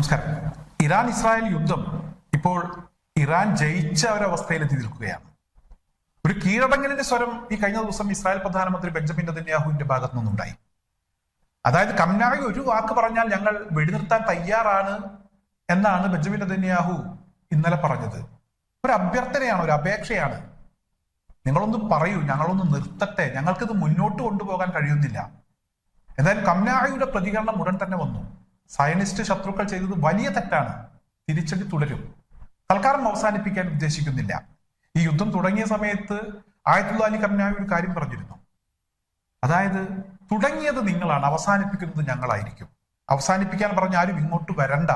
നമസ്കാരം. Iran Israel യുദ്ധം ഇപ്പോൾ ഇറാൻ ജയിച്ച ഒരവസ്ഥയിലെത്തി നിൽക്കുകയാണ്. ഒരു കീഴടങ്ങലിന്റെ സ്വരം ഈ കഴിഞ്ഞ ദിവസം ഇസ്രായേൽ പ്രധാനമന്ത്രി ബെഞ്ചമിൻ നെതന്യാഹുവിന്റെ ഭാഗത്തു നിന്നുണ്ടായി. അതായത് ഖംനായി ഒരു വാക്ക് പറഞ്ഞാൽ ഞങ്ങൾ വെടിനിർത്താൻ തയ്യാറാണ് എന്നാണ് ബെഞ്ചമിൻ നെതന്യാഹു ഇന്നലെ പറഞ്ഞത്. ഒരു അഭ്യർത്ഥനയാണ്, ഒരു അപേക്ഷയാണ്. നിങ്ങളൊന്ന് പറയൂ, ഞങ്ങളൊന്ന് നിർത്തട്ടെ, ഞങ്ങൾക്കിത് മുന്നോട്ട് കൊണ്ടുപോകാൻ കഴിയുന്നില്ല. എന്തായാലും ഖംനായിയുടെ പ്രതികരണം ഉടൻ തന്നെ വന്നു. സയനിസ്റ്റ് ശത്രുക്കൾ ചെയ്തത് വലിയ തെറ്റാണ്, തിരിച്ചടി തുടരും, തൽക്കാലം അവസാനിപ്പിക്കാൻ ഉദ്ദേശിക്കുന്നില്ല. ഈ യുദ്ധം തുടങ്ങിയ സമയത്ത് ആയത്തുള്ള അലി ഖംനായി ഒരു കാര്യം പറഞ്ഞിരുന്നു. അതായത് തുടങ്ങിയത് നിങ്ങളാണ്, അവസാനിപ്പിക്കുന്നത് ഞങ്ങളായിരിക്കും. അവസാനിപ്പിക്കാൻ പറഞ്ഞ ആരും ഇങ്ങോട്ട് വരണ്ട,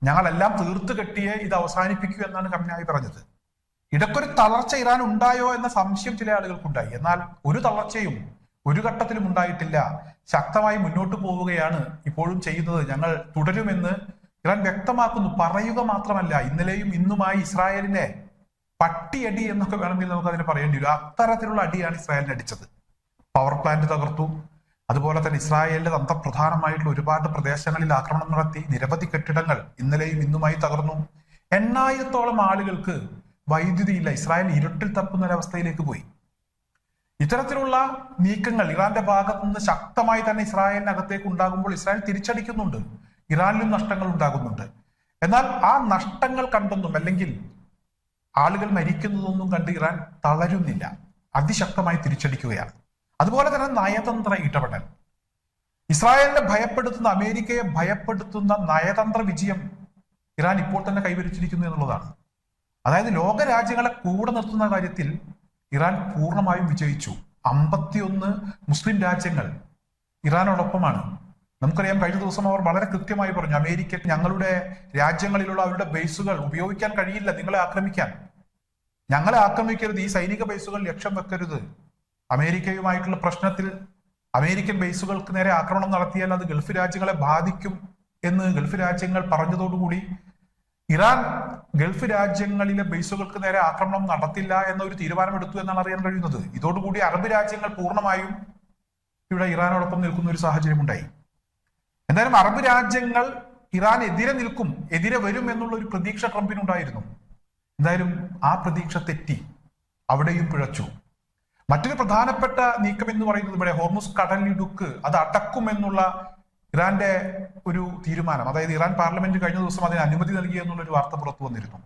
ഞങ്ങളെല്ലാം തീർത്തു കെട്ടിയേ ഇത് അവസാനിപ്പിക്കൂ എന്നാണ് ഖംനായി പറഞ്ഞത്. ഇടയ്ക്കൊരു തളർച്ച ഇറാൻ ഉണ്ടായോ എന്ന സംശയം ചില ആളുകൾക്കുണ്ടായി. എന്നാൽ ഒരു തളർച്ചയും ഒരു ഘട്ടത്തിലും ഉണ്ടായിട്ടില്ല. ശക്തമായി മുന്നോട്ട് പോവുകയാണ് ഇപ്പോഴും ചെയ്യുന്നത്, ഞങ്ങൾ തുടരുമെന്ന് ഇറാൻ വ്യക്തമാക്കുന്നു. പറയുക മാത്രമല്ല, ഇന്നലെയും ഇന്നുമായി ഇസ്രായേലിനെ പട്ടിയടി എന്നൊക്കെ വേണമെങ്കിൽ നമുക്ക് അതിനെ പറയേണ്ടി വരും. അത്തരത്തിലുള്ള അടിയാണ് ഇസ്രായേലിനെ അടിച്ചത്. പവർ പ്ലാന്റ് തകർത്തു. അതുപോലെ തന്നെ ഇസ്രായേലിന്റെ തന്ത്രപ്രധാനമായിട്ടുള്ള ഒരുപാട് പ്രദേശങ്ങളിൽ ആക്രമണം നടത്തി. നിരവധി കെട്ടിടങ്ങൾ ഇന്നലെയും ഇന്നുമായി തകർന്നു. 8,000-ഓളം ആളുകൾക്ക് വൈദ്യുതിയില്ല. ഇസ്രായേൽ ഇരുട്ടിൽ തപ്പുന്ന ഒരവസ്ഥയിലേക്ക് പോയി. ഇത്തരത്തിലുള്ള നീക്കങ്ങൾ ഇറാന്റെ ഭാഗത്തു നിന്ന് ശക്തമായി തന്നെ ഇസ്രായേലിനകത്തേക്ക് ഉണ്ടാകുമ്പോൾ ഇസ്രായേൽ തിരിച്ചടിക്കുന്നുണ്ട്. ഇറാനിലും നഷ്ടങ്ങൾ ഉണ്ടാകുന്നുണ്ട്. എന്നാൽ ആ നഷ്ടങ്ങൾ കണ്ടൊന്നും അല്ലെങ്കിൽ ആളുകൾ മരിക്കുന്നതൊന്നും കണ്ട് ഇറാൻ തളരുന്നില്ല, അതിശക്തമായി തിരിച്ചടിക്കുകയാണ്. അതുപോലെ തന്നെ നയതന്ത്ര ഇടപെടൽ, ഇസ്രായേലിനെ ഭയപ്പെടുത്തുന്ന, അമേരിക്കയെ ഭയപ്പെടുത്തുന്ന നയതന്ത്ര വിജയം ഇറാൻ ഇപ്പോൾ തന്നെ കൈവരിച്ചിരിക്കുന്നു എന്നുള്ളതാണ്. അതായത് ലോകരാജ്യങ്ങളെ കൂടെ നിർത്തുന്ന കാര്യത്തിൽ ഇറാൻ പൂർണ്ണമായും വിജയിച്ചു. 51 മുസ്ലിം രാജ്യങ്ങൾ ഇറാനോടൊപ്പമാണ്. നമുക്കറിയാം, കഴിഞ്ഞ ദിവസം അവർ വളരെ കൃത്യമായി പറഞ്ഞു, അമേരിക്ക ഞങ്ങളുടെ രാജ്യങ്ങളിലുള്ള അവരുടെ ബേസുകൾ ഉപയോഗിക്കാൻ കഴിയില്ല, നിങ്ങളെ ആക്രമിക്കാൻ. ഞങ്ങളെ ആക്രമിക്കരുത്, ഈ സൈനിക ബേസുകൾ ലക്ഷ്യം വെക്കരുത്. അമേരിക്കയുമായിട്ടുള്ള പ്രശ്നത്തിൽ അമേരിക്കൻ ബേസുകൾക്ക് നേരെ ആക്രമണം നടത്തിയാൽ അത് ഗൾഫ് രാജ്യങ്ങളെ ബാധിക്കും എന്ന് ഗൾഫ് രാജ്യങ്ങൾ പറഞ്ഞതോടുകൂടി ഇറാൻ ഗൾഫ് രാജ്യങ്ങളിലെ ബേസുകൾക്ക് നേരെ ആക്രമണം നടത്തില്ല എന്നൊരു തീരുമാനമെടുത്തു എന്നാണ് അറിയാൻ കഴിയുന്നത്. ഇതോടുകൂടി അറബ് രാജ്യങ്ങൾ പൂർണ്ണമായും ഇവിടെ ഇറാനോടൊപ്പം നിൽക്കുന്ന ഒരു സാഹചര്യം ഉണ്ടായി. എന്തായാലും അറബ് രാജ്യങ്ങൾ ഇറാൻ എതിരെ നിൽക്കും, എതിരെ വരും എന്നുള്ള ഒരു പ്രതീക്ഷ ട്രംപിനുണ്ടായിരുന്നു. എന്തായാലും ആ പ്രതീക്ഷ തെറ്റി, അവിടെയും പിഴച്ചു. മറ്റൊരു പ്രധാനപ്പെട്ട നീക്കം എന്ന് പറയുന്നത് ഇവിടെ ഹോർമുസ് കടലിടുക്ക് അത് അടക്കുമെന്നുള്ള ഇറാന്റെ ഒരു തീരുമാനം. അതായത് ഇറാൻ പാർലമെന്റ് കഴിഞ്ഞ ദിവസം അതിന് അനുമതി നൽകി എന്നുള്ള ഒരു വാർത്ത പുറത്തു വന്നിരുന്നു.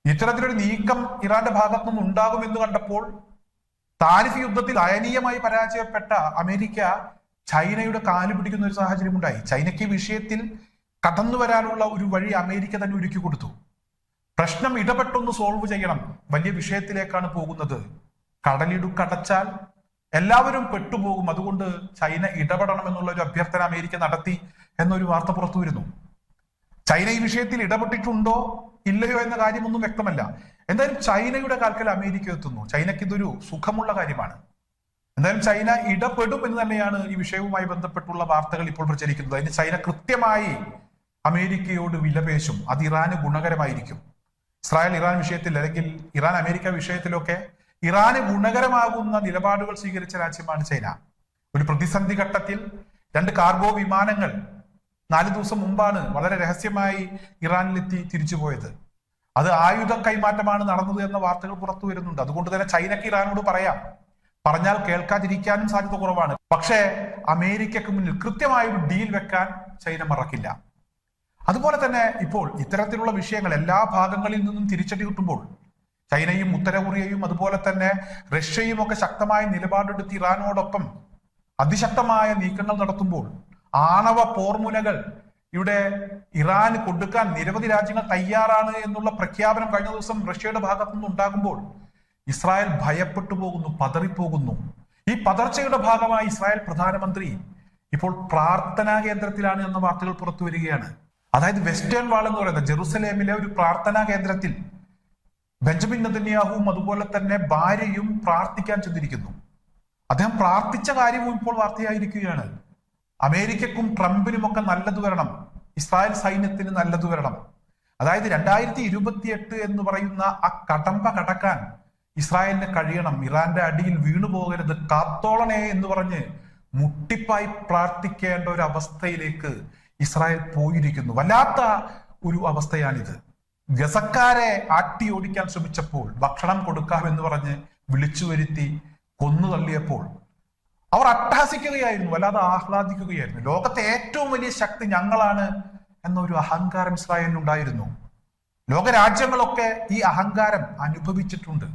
ഇത്തരത്തിലൊരു നീക്കം ഇറാന്റെ ഭാഗത്തു നിന്ന് ഉണ്ടാകുമെന്ന് കണ്ടപ്പോൾ താരിഫ് യുദ്ധത്തിൽ അയനീയമായി പരാജയപ്പെട്ട അമേരിക്ക ചൈനയുടെ കാല് പിടിക്കുന്ന ഒരു സാഹചര്യം ഉണ്ടായി. ചൈനയ്ക്ക് വിഷയത്തിൽ കടന്നു വരാനുള്ള ഒരു വഴി അമേരിക്ക തന്നെ ഒരുക്കി കൊടുത്തു. പ്രശ്നം ഇടപെട്ടൊന്ന് സോൾവ് ചെയ്യണം, വലിയ വിഷയത്തിലേക്കാണ് പോകുന്നത്, കടലിടുക്കടച്ചാൽ എല്ലാവരും പെട്ടുപോകും, അതുകൊണ്ട് ചൈന ഇടപെടണം എന്നുള്ള ഒരു അഭ്യർത്ഥന അമേരിക്ക നടത്തി എന്നൊരു വാർത്ത പുറത്തു വരുന്നു. ചൈന ഈ വിഷയത്തിൽ ഇടപെട്ടിട്ടുണ്ടോ ഇല്ലയോ എന്ന കാര്യമൊന്നും വ്യക്തമല്ല. എന്തായാലും ചൈനയുടെ കാൽക്കൽ അമേരിക്ക എത്തുന്നു. ചൈനയ്ക്ക് ഇതൊരു സുഖമുള്ള കാര്യമാണ്. എന്തായാലും ചൈന ഇടപെടും എന്ന് തന്നെയാണ് ഈ വിഷയവുമായി ബന്ധപ്പെട്ടുള്ള വാർത്തകൾ ഇപ്പോൾ പ്രചരിക്കുന്നത്. അതിന് ചൈന കൃത്യമായി അമേരിക്കയോട് വിലപേശും, അത് ഇറാന് ഗുണകരമായിരിക്കും. ഇസ്രായേൽ ഇറാൻ വിഷയത്തിൽ അല്ലെങ്കിൽ ഇറാൻ അമേരിക്ക വിഷയത്തിലൊക്കെ ഇറാന് ഗുണകരമാകുന്ന നിലപാടുകൾ സ്വീകരിച്ച രാജ്യമാണ് ചൈന. ഒരു പ്രതിസന്ധി ഘട്ടത്തിൽ 2 കാർഗോ വിമാനങ്ങൾ 4 ദിവസം മുമ്പാണ് വളരെ രഹസ്യമായി ഇറാനിലെത്തി തിരിച്ചുപോയത്. അത് ആയുധ കൈമാറ്റമാണ് നടന്നത് എന്ന വാർത്തകൾ പുറത്തു വരുന്നുണ്ട്. അതുകൊണ്ട് തന്നെ ചൈനക്ക് ഇറാനോട് പറയാം, പറഞ്ഞാൽ കേൾക്കാതിരിക്കാനും സാധ്യത കുറവാണ്. പക്ഷേ അമേരിക്കക്ക് മുന്നിൽ കൃത്യമായ ഒരു ഡീൽ വെക്കാൻ ചൈന മറക്കില്ല. അതുപോലെ തന്നെ ഇപ്പോൾ ഇത്തരത്തിലുള്ള വിഷയങ്ങൾ എല്ലാ ഭാഗങ്ങളിൽ നിന്നും തിരിച്ചടി കിട്ടുമ്പോൾ ചൈനയും ഉത്തര കൊറിയയും അതുപോലെ തന്നെ റഷ്യയും ഒക്കെ ശക്തമായ നിലപാടെടുത്ത് ഇറാനോടൊപ്പം അതിശക്തമായ നീക്കങ്ങൾ നടത്തുമ്പോൾ, ആണവ പോർമുനകൾ ഇവിടെ ഇറാന് കൊടുക്കാൻ നിരവധി രാജ്യങ്ങൾ തയ്യാറാണ് എന്നുള്ള പ്രഖ്യാപനം കഴിഞ്ഞ ദിവസം റഷ്യയുടെ ഭാഗത്തു നിന്ന് ഉണ്ടാകുമ്പോൾ ഇസ്രായേൽ ഭയപ്പെട്ടു പോകുന്നു, പതറിപ്പോകുന്നു. ഈ പതർച്ചയുടെ ഭാഗമായി ഇസ്രായേൽ പ്രധാനമന്ത്രി ഇപ്പോൾ പ്രാർത്ഥനാ കേന്ദ്രത്തിലാണ് എന്ന വാർത്തകൾ പുറത്തു വരികയാണ്. അതായത് വെസ്റ്റേൺ വാൾ എന്ന് പറയുന്ന ജെറുസലേമിലെ ഒരു പ്രാർത്ഥനാ കേന്ദ്രത്തിൽ ബെഞ്ചമിൻ നെതന്യാഹുവും അതുപോലെ തന്നെ ഭാര്യയും പ്രാർത്ഥിക്കാൻ ചെന്നിരിക്കുന്നു. അദ്ദേഹം പ്രാർത്ഥിച്ച കാര്യവും ഇപ്പോൾ വാർത്തയായിരിക്കുകയാണ്. അമേരിക്കക്കും ട്രംപിനും ഒക്കെ നല്ലത് വരണം, ഇസ്രായേൽ സൈന്യത്തിന് നല്ലത് വരണം. അതായത് 2028 എന്ന് പറയുന്ന ആ കടമ്പ കടക്കാൻ ഇസ്രായേലിന് കഴിയണം, ഇറാന്റെ അടിയിൽ വീണു പോകരുത്, കാത്തോളണേ എന്ന് പറഞ്ഞ് മുട്ടിപ്പായി പ്രാർത്ഥിക്കേണ്ട ഒരു അവസ്ഥയിലേക്ക് ഇസ്രായേൽ പോയിരിക്കുന്നു. വല്ലാത്ത ഒരു അവസ്ഥയാണിത്. ഗസക്കാരെ ആട്ടി ഓടിക്കാൻ ശ്രമിച്ചപ്പോൾ, ഭക്ഷണം കൊടുക്കാമെന്ന് പറഞ്ഞ് വിളിച്ചു വരുത്തി കൊന്നു തള്ളിയപ്പോൾ അവർ അട്ടഹസിക്കുകയായിരുന്നു, വല്ലാതെ ആഹ്ലാദിക്കുകയായിരുന്നു. ലോകത്തെ ഏറ്റവും വലിയ ശക്തി ഞങ്ങളാണ് എന്നൊരു അഹങ്കാരം ഇസ്രായേലിനുണ്ടായിരുന്നു. ലോകരാജ്യങ്ങളൊക്കെ ഈ അഹങ്കാരം അനുഭവിച്ചിട്ടുണ്ട്.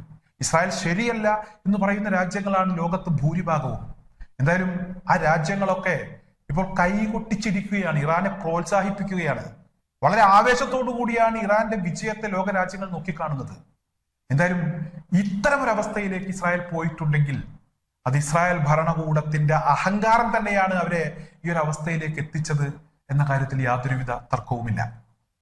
ഇസ്രായേൽ ശരിയല്ല എന്ന് പറയുന്ന രാജ്യങ്ങളാണ് ലോകത്ത് ഭൂരിഭാഗവും. എന്തായാലും ആ രാജ്യങ്ങളൊക്കെ ഇപ്പോൾ കൈകൊട്ടിച്ചിരിക്കുകയാണ്, ഇറാനെ പ്രോത്സാഹിപ്പിക്കുകയാണ്. വളരെ ആവേശത്തോടു കൂടിയാണ് ഇറാന്റെ വിജയത്തെ ലോകരാജ്യങ്ങൾ നോക്കിക്കാണുന്നത്. എന്തായാലും ഇത്തരം ഒരു അവസ്ഥയിലേക്ക് ഇസ്രായേൽ പോയിട്ടുണ്ടെങ്കിൽ അത് ഇസ്രായേൽ ഭരണകൂടത്തിന്റെ അഹങ്കാരം തന്നെയാണ് അവരെ ഈ ഒരു അവസ്ഥയിലേക്ക് എത്തിച്ചത് എന്ന കാര്യത്തിൽ യാതൊരുവിധ തർക്കവുമില്ല.